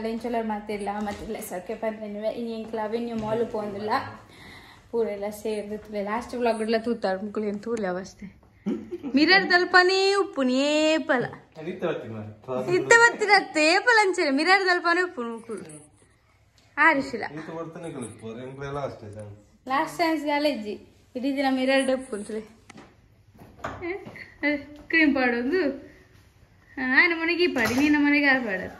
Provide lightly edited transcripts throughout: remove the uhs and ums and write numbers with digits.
ಲೆಂಚೊಲರ್ ಮಾತಿಲ್ಲ ಮತ್ತಿಲ್ಲ ಸರ್ಕೆ ಪಂದ್ರೆ ಇನ್ನು ಎಂಕ್ಲ ಅವೆನ್ಯೂ ಮಾಲು ಪೋಂದಿಲ್ಲ ಪೂರೆಲ್ಲ ಸೇರಿದ್ರೆ ಲಾಸ್ಟ್ ವ್ಲಾಗ್ಲ ತೂತಾಡು ಮುಕ್ಕಳು ಏನು ತೂಲಿ ಅವಸ್ಥೆ ಮಿರರ್ ದಲ್ಪನೇ ಉಪ್ಪುನಿ ಏಪಲ ಇತ್ತ ಬತ್ತಿರತ್ತೆ ಏಪಲ ಅಂಚೆ ಮಿರರ್ ದಲ್ಪನೇ ಉಪ್ಪು ಮುಕ್ಕಳು ಆರಿಸಿಲ್ಲ ಲಾಸ್ಟ್ ಚಾನ್ಸ್ ಕಾಲೇಜಿ ಇಡೀ ದಿನ ಮಿರರ್ ಡಪ್ಪು ಅಂತಲೇ ಕ್ರೀಮ್ ಪಾಡೋದು ఆయన మనకి పడి నేను మనకి ఆడపడదు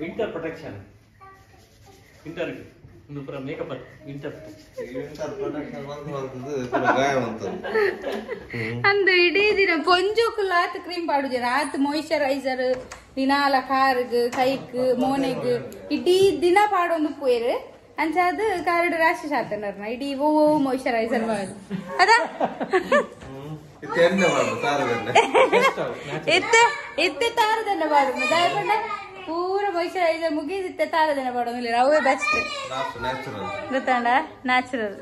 ವಿಂಟರ್ ಪ್ರೊಟೆಕ್ಷನ್ ವಿಂಟರ್ ಒಂದು ಪುರ ಮೇಕಪ್ ವಿಂಟರ್ ಅಂದು ಇಡೀ ದಿನ ಪೊಂಜೋಕುಲ್ಲ ಆತು ಕ್ರೀಮ್ ಪಾಡುಜಾರ ಆತು ಮಾಯಿಶ್ಚರೈಸರ್ ದಿನಾಲ ಕಾರಿಗೆ ಕೈಕ್ ಮೋನೆಗ್ ಇಡೀ ದಿನ ಪಾಡೊಂದು ಪೋಯರು ಅಂಚಾದು ಕಾರಡು ರಾಶಿ ಸಾತನರ್ನ ಇಡೀ ಓ ಮಾಯಿಶ್ಚರೈಸರ್ ಮಾಡು ಅದ ಎತ್ತೆ ತಾರದನ್ನ ಪಾಡು ದಯಪಂಡ ಪೂರ ಮಾಯಿಶ್ಚರೈಸರ್ ಮುಗಿಸಿ ಇತ್ತೆ ತಾರದನ್ನ ಪಾಡೋದಿಲ್ಲ ಅವೇ ಬೆಸ್ಟ್ ಗೊತ್ತಾಂಡ ನ್ಯಾಚುರಲ್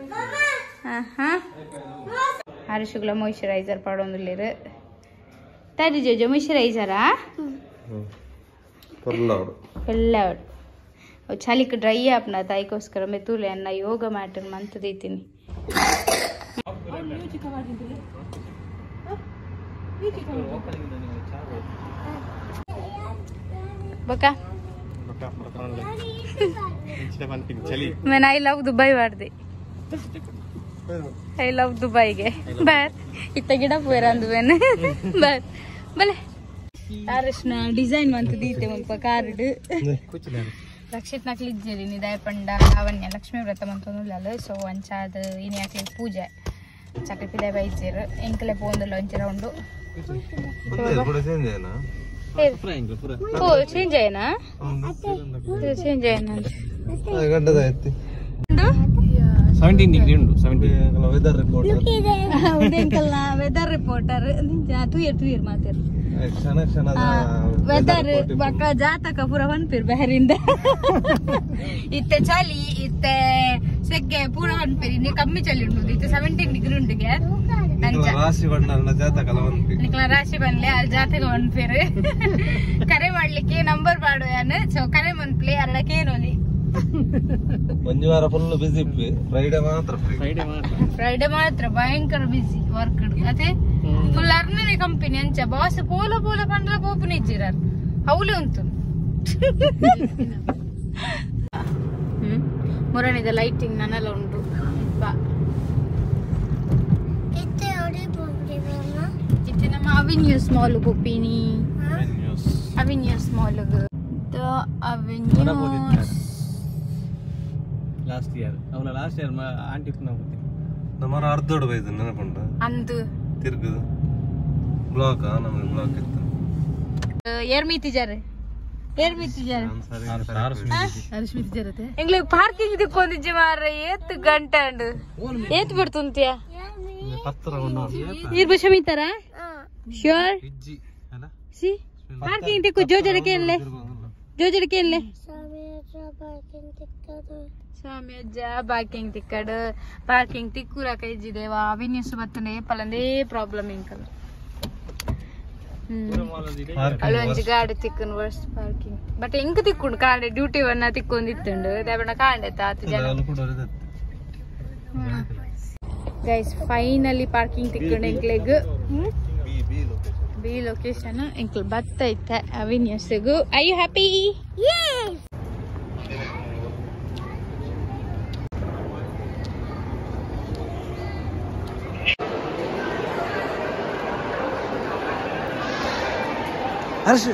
ಹರ್ಷುಗಳ ಮಾಯಿಶ್ಚರೈಸರ್ ಪಾಡೋದಿಲ್ಲ ತರಿ ಜೋಜೋ ಮಾಯಿಶ್ಚರೈಸರಾ ಎಲ್ಲವಡು ಚಳಿಕ್ ಡ್ರೈ ಆಪ್ನ ತಾಯಿಗೋಸ್ಕರ ಮೆತುಲೆ ಅನ್ನ ಯೋಗ ಮ್ಯಾಟ್ ಮಂತದೀತೀನಿ बका मैं आई लव दुबई वार्दे आई लव दुबई गे बार इत्ता गिಡ ಪೋಯರಂದು ವೆನ್ ಬಾರ್ ಬಲೆ ಆರಶ್ನ ಡಿಸೈನ್ ಮಂತ ದೀತೆ ಮುಲ್ಪ ಕಾರ್ಡ್ ರಕ್ಷಿತ್ ನಕ್ಲಿ ಇಜ್ಜೇರಿ ನಿದಾಯ ಪಂಡ ಲಾವಣ್ಯ ಲಕ್ಷ್ಮೀ ವ್ರತ ಮಂತೊಂದುಲ್ಲ ಸೊ ಅಂಚಾದ ಇನಿ ಯಾಕೆ ಪೂಜೆ ಚಕ್ರಪಿದೆ ಬೈಜೇರು ಎಂಕಲೆ ಪೋಂದುಲ್ಲ ಒಂಚರ ಉಂಡು ಓ ಚೇಂಜ್ ಆಯ್ನಾ ಚೇಂಜ್ ಆಯ್ನಾ 17 ಡಿಗ್ರಿ ಉಂಡು 17 ವೆದರ್ ರಿಪೋರ್ಟರ್ ಉದೇಂಕಲ್ನ ವೆದರ್ ರಿಪೋರ್ಟರ್ ತೂಯರ್ ಮಾತಿರ್ ವೆದರ್ ಬಕ್ಕ ಜಾತಕ ಪೂರ ಹೊನ್ಪಿರ್ ಬಹರಿಂದ ಇತ್ತೆ ಚಳಿ ಇತ್ತೆ ಸೆಗ್ಗೆ ಪೂರ ಹೊನ್ಪಿರ್ ಇನ್ನು ಕಮ್ಮಿ ಚಳಿ ಉಂಟು ಇತ್ತೆ 17 ಡಿಗ್ರಿ ಉಂಟಿಗೆ ರಾಶಿ ಬಣ್ಣ ಜಾತಕ ರಾಶಿ ಬನ್ಲೆ ಅಲ್ಲಿ ಜಾತಕ ಹೊನ್ಪಿರ್ ಕರೆ ಮಾಡ್ಲಿಕ್ಕೆ ನಂಬರ್ ಪಾಡುಯಾನ ಸೊ ಕರೆ ಮನ್ಪ್ಲಿ ಅರ್ಡಕೇನೋಲಿ ಒಂದು ವಾರ ಫುಲ್ ಬಿಸಿ ಫ್ರೈಡೆ ಮಾತ್ರ ಭಯಂಕರ ಬಿಸಿ ವರ್ಕ್ ಅದೇ ಫುಲ್ ಅರ್ನೇ ಕಂಪನಿ ಅಂಚ ಬಾಸ್ ಪೋಲ ಪೋಲ ಪಂಡ್ರ ಪೋಪುನ ಇಜ್ಜಿರಾರ್ ಅವಳು ಉಂಟು ಮುರಣಿದ ಲೈಟಿಂಗ್ ನನ್ನೆಲ್ಲ ಉಂಟು ಇತ್ತೆ ನಮ್ಮ ಅವೆನ್ಯೂಸ್ ಮಾಲ್ ಪೊಪ್ಪಿನಿ Avenues mall Avenues last year ಅವನ ಲಾಸ್ಟ್ ಇಯರ್ ಆಂಟಿ ಪುನಃ ನಮ್ಮರ ಅರ್ಧೋಡು ಬೈದು ನೆನಪುಂಟು ಅಂದು ತಿರ್ಗದು ಬ್ಲಾಕ್ ನಮಗೆ ಬ್ಲಾಕ್ ಇತ್ತು ಏರ್ಮಿತಿಜಾರೆ ಎಂಗ್ಲಿಗೆ ಪಾರ್ಕಿಂಗ್ ದಿಕ್ಕೊಂದಿಜ್ಜಿ ಮಾರ ಏತ್ ಗಂಟೆ ಅಂಡು ಏತ್ ಬಿಡ್ತುಂತ್ಯಾ ಇರ್ ಬಶಮಿತಾರ ಶ್ಯೂರ್ ಸಿ ಪಾರ್ಕಿಂಗ್ ದಿಕ್ಕು ಜೋಜಡಕ್ಕೆ ಏನ್ಲೆ ಸ್ವಾಮಿ ಅಜ್ಜ ಪಾರ್ಕಿಂಗ್ ತಿಕ್ಕಡು ಪಾರ್ಕಿಂಗ್ ತಿಕ್ಕೂರ ಕೈಜಿದೇವ ಅವಿನ್ಯೂಸ್ ಬತ್ತನೆ ಪಲಂದೇ ಪ್ರಾಬ್ಲಮ್ ಇಂಕಲ್ ಅಲ್ಲೊಂಜಿ ಗಾಡಿ ತಿಕ್ಕನ್ ವರ್ಸ್ಟ್ ಪಾರ್ಕಿಂಗ್ ಬಟ್ ಎಂಕ್ ತಿಕ್ಕೊಂಡು ಕಾಂಡೆ ಡ್ಯೂಟಿ ವನ್ನ ತಿಕ್ಕೊಂದಿತ್ತುಂಡು ದೇವಣ್ಣ ಕಾಂಡೆ ತಾತು ಜನ ಗೈಸ್ ಫೈನಲಿ ಪಾರ್ಕಿಂಗ್ ತಿಕ್ಕೊಂಡು ಎಂಕ್ಲೆಗ್ ಬಿ ಲೊಕೇಶನ್ ಎಂಕ್ಲ್ ಬತ್ತೈತೆ ಅವಿನ್ಯೂಸ್ಗೂ I you happy Harsha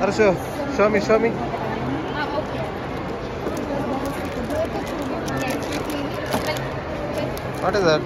Harshu, show me. Okay. What is that?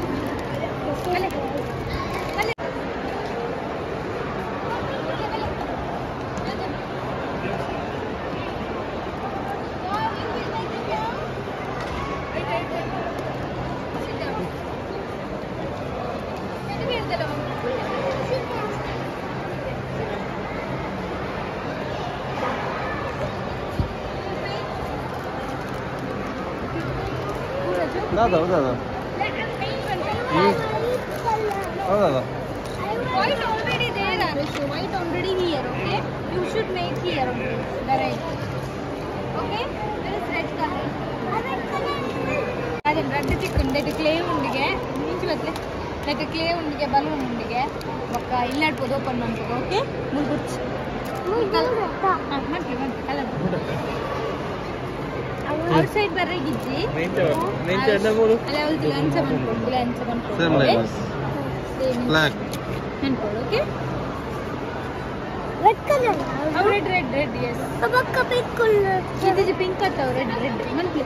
Nada. White already there, Arishu. White already here, okay? You should make here only, the red. Okay? There is red color. ಅದೇ red ಚಿಕ್ಕುಂಡೆ clay ಉಂಡಿಗೆ ಮುಂಚೆ ಬತ್ತಲೆ like clay ಉಂಡಿಗೆ balloon ಉಂಡಿಗೆ ಬೊಕ್ಕ ಇಲ್ಲಾಡ್ಬೋದು open ಮಾಡ್ಬೋದು ಓಕೆ ಮುಲ್ಗುಚ್ಚ ಮಂತ್ಲಿ ಕಲರ್ ಔಟ್ ಸೈಡ್ ಬರ್ರೆಗಿಜ್ಜಿ ಅಲ್ಲ ಅವಳು ಲಂಚ ಬಂದ್ಕೊಂಡು Black. ನೆನ್ಕೊಳ್ಳು okay red colour red yes ಅಬಕ್ಕ ಪಿಂಕ್ ಕಲರ್ ಇದು ಪಿಂಕ್ ಅತ್ತವ ರೆಡ್ ಮಂತ್ಲಿ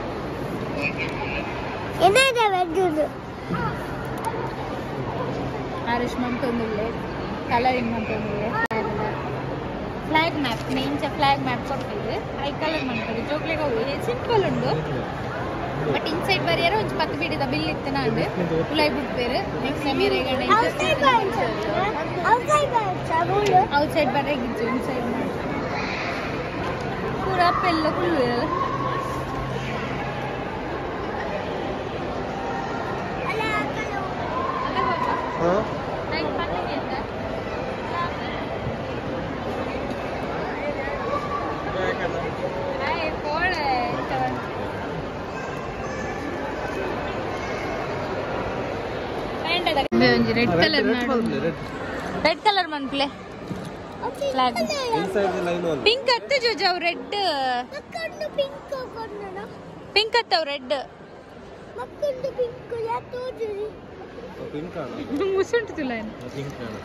ಏನಾದ ರೆಡ್ ಆರಿಶ್ ಮಂತೊಂದುಲ್ಲೆ ಕಲರಿಂಗ್ ಮಂತೊಂದುಲ್ಲೆ ಫ್ಲಾಗ್ ಮ್ಯಾಪ್ ನೇಂಚ ಫ್ಲಾಗ್ ಮ್ಯಾಪ್ ಕೊಟ್ಟಿದೆ ಐ ಕಲರ್ ಮಾಡ್ತಾರೆ ಜೋಕ್ಲೆಗೆ ಹೋಗಿ ಸಿಂಪಲ್ ಉಂಡು ಬಟ್ ಇನ್ಸೈಡ್ ಬರಿಯರ ಒಂಚು 10 ಬೀಡಿದ ಬಿಲ್ ಇತ್ತು ನಾಂಡು ಉಲಾಯ್ ಬಿಡ್ಪೇರು ನೆಕ್ಸ್ಟ್ ಟೈಮ್ ಏರೆಗಡೆ ಔಟ್ಸೈಡ್ ಬರೆಗಿತ್ತು ಇನ್ಸೈಡ್ ಪೂರ ಪೆಲ್ಲ ಫುಲ್ ಇರಲ್ಲ ರೆಡ್ ಕಲರ್ ಮನ್ಪ್ಲೆ flag Inside the line only. Pink ಅತ್ತು ಜೋಜಾವ್ ರೆಡ್ ಪಿಂಕ್ ಅತ್ತವ್ ರೆಡ್ Pink ആണ്. ಮುಸುಂಟು ತುಲ Pink ആണ്.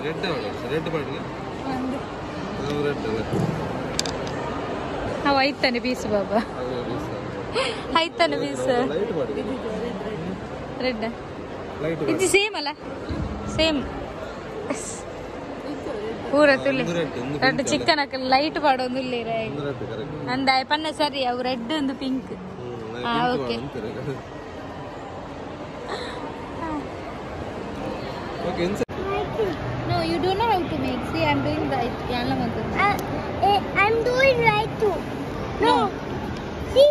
Red ആണ്. Red പാടില്ല. Red. ಅವ ಐತಾನೆ ಪೀಸ್ ಬಾಬಾ ಐತಾನೆ ಪೀಸ್ Light പാടില്ല. Red Light. ಇದು ಸೇಮ್ ಅಲ್ಲ ಸೇಮ್ ಪೂರ ತುಳಿ ರೆಡ್ ಚಿಕ್ಕನ್ ಹಾಕಲ್ಲ ಲೈಟ್ ಪಾಡೋದಿಲ್ಲ Red correct. ಅಂದ ಪನ್ನ ಸರಿ ಅವು ರೆಡ್ ಒಂದು pink okay Okay, inside. No, you don't know how to make. See, I'm doing right. I'm doing right too. No. See?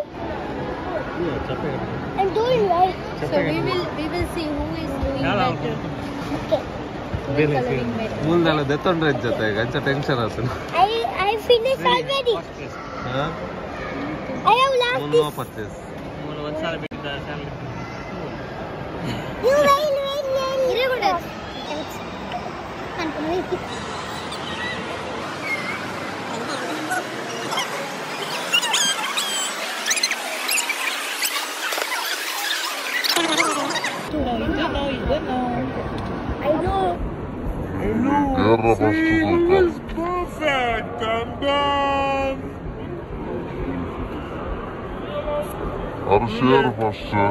I'm doing right. So we will see who is doing better. Okay. Who is coloring better. ಮೂಲ್ದಲ್ಲ ದೆತ್ತೊಂಡ್ರೆ ಜೊತೆ ಗಂಚ tension ಆತನ I finished already. ಹಾ I have last ಮೂಲ್ this. No purchase ಒಂದ್ಸಾಲ ಬಿಟ್ಟಿದ್ದ ಶಾಲೆ You wait. Very good. I know. It's perfect. I'm done. Arşiyer başta.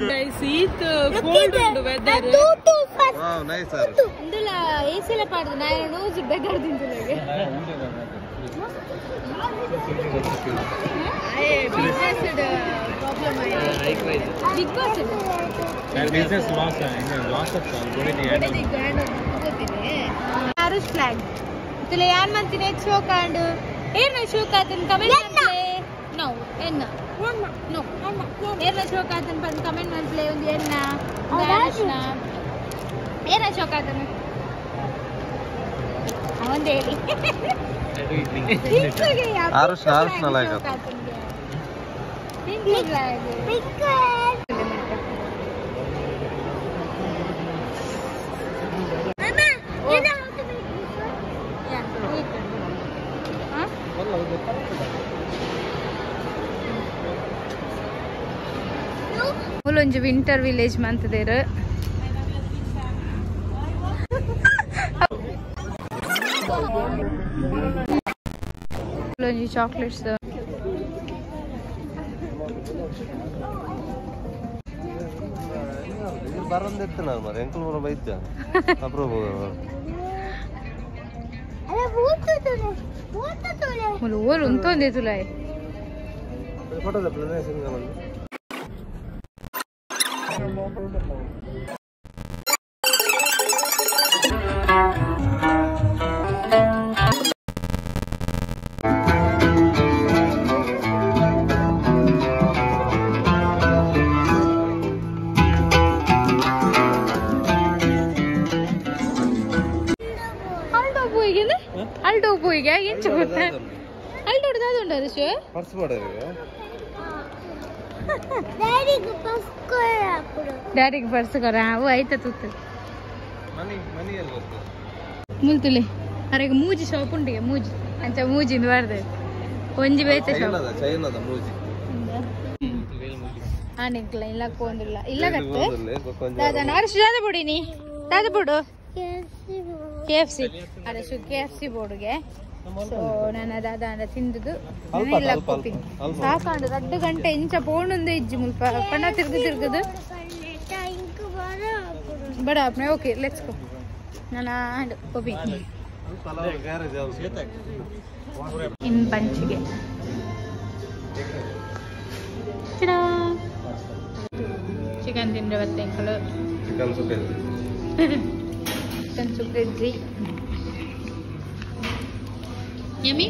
Guys, it cold undu weather. Too fast. Wow nice sir ಇಂದುಲ ಏಸಿಲ ಪಾಡ್ದು ನಾ ನೋಸ್ ಬೆಗರ್ ದಿಂದುಲಗೆ ಬಿಸ್ನೆಸ್ ಪ್ರಾಬ್ಲಮ್ ಆಯ್ತು ಬಿಗ್ ಬಾಸ್ ಬಿಸ್ನೆಸ್ ಲಾಸ್ ಆರುಷ್ ಫ್ಲಾಗ್ ತುಲೆ ಯಾನ್ ಮಂತಿನ ಶೋಕ ಅಂಡು ಏನ ಶೋಕ ಆತನ್ ಕಮೆಂಟ್ ಮಾಡ್ಲೆ ನೋ ಎನ್ನ ನೋ ಏನ ಶೋಕ ಆತನ್ ಬಂದು ಕಮೆಂಟ್ ಮಾಡ್ಲೆ ಒಂದು ಎನ್ನ ಆರುಷ್ನ ಏನ ಶೋಕ ಆತನ್ ಅವಂದೇ ಹೇಳಿ ಆರುಷ್ನ ಲೈಕ್ ಆತ ಒಂಜಿ ವಿಂಟರ್ ವಿಲೇಜ್ ಮಂತದೇರು ಚಾಕ್ಲೇಟ್ಸ್ ಬರಂದಿತ್ತು ನಾನು ಮರ ಎಂಕಲ್ ಬರೋ ಬೈದ್ದ ಅಪ್ರೂವ್ ಓಲ್ ಉಂತೊಂದೇ ತುಲಾಯ್ ಫೋಟೋದ ಪ್ಲೇಸಿಂಗ್ ಬಂದು ಅಲ್ಟೋ ಹೋಯಿಗೆ ಎಂಚ ಗೊತ್ತ ಅಲ್ಟೋಡ್ ದಾದುಂಡ ಋಷಿ ಪರ್ಸ್ ಮಾಡೋರಿಗೆ ಡ್ಯಾಡಿಗೆ ಪರ್ಸ್ ಕೊರ ಅವು ಆಯ್ತ ತುತ್ತು ಮನಿ ಎಲ್ಲಿ ಗೊತ್ತು ಮುಲ್ತುಲಿ ಅರೆಗೆ ಮೂಜಿ ಶಾಪ್ ಉಂಟಿಗೆ ಮೂಜಿ ಅಂಚ ಮೂಜಿಂದ ಬಾರ್ದು ಒಂಜಿ ಬೇಚ ಶಾಪ್ ಚೈನದ ಮೂಜಿ ಆನಿಕ್ಲ ಇಲ್ಲ ಕೋಂದಿಲ್ಲ ಇಲ್ಲ ಗತ್ತೆ ದಾದಾ ಅರಸು ದಾದ ಬಿಡಿನಿ ದಾದ ಬಿಡು KFC ಅರಸು KFC ಬೋರ್ಡ್ಗೆ ಸೊ ನನ್ನ ದಾದ ಅಂಡ ತಿಂದುದು ಇಲ್ಲ ಕೊಪ್ಪಿ ಸಾಕಾಂಡು 2 ಗಂಟೆ ಇಂಚ ಪೋಣೊಂದು ಇಜ್ಜಿ ಮುಲ್ಪ ಪಣ್ಣ ತಿರ್ಗುದು ಬಡ ಅಪ್ನೆ ಓಕೆ ಲೆಟ್ಸ್ ಗೋ ನನ್ನ ಅಂಡ್ ಕೊಪ್ಪಿ ಇನ್ ಪಂಚಿಗೆ ಚಿಕನ್ ತಿಂದ್ರೆ ಬತ್ತೆಂಕಳು ಚಿಕನ್ ಸುಕ್ಕೇಜಿ ಚಿಕನ್ ಸುಕ್ಕೇಜಿ ಯಮ್ಮಿ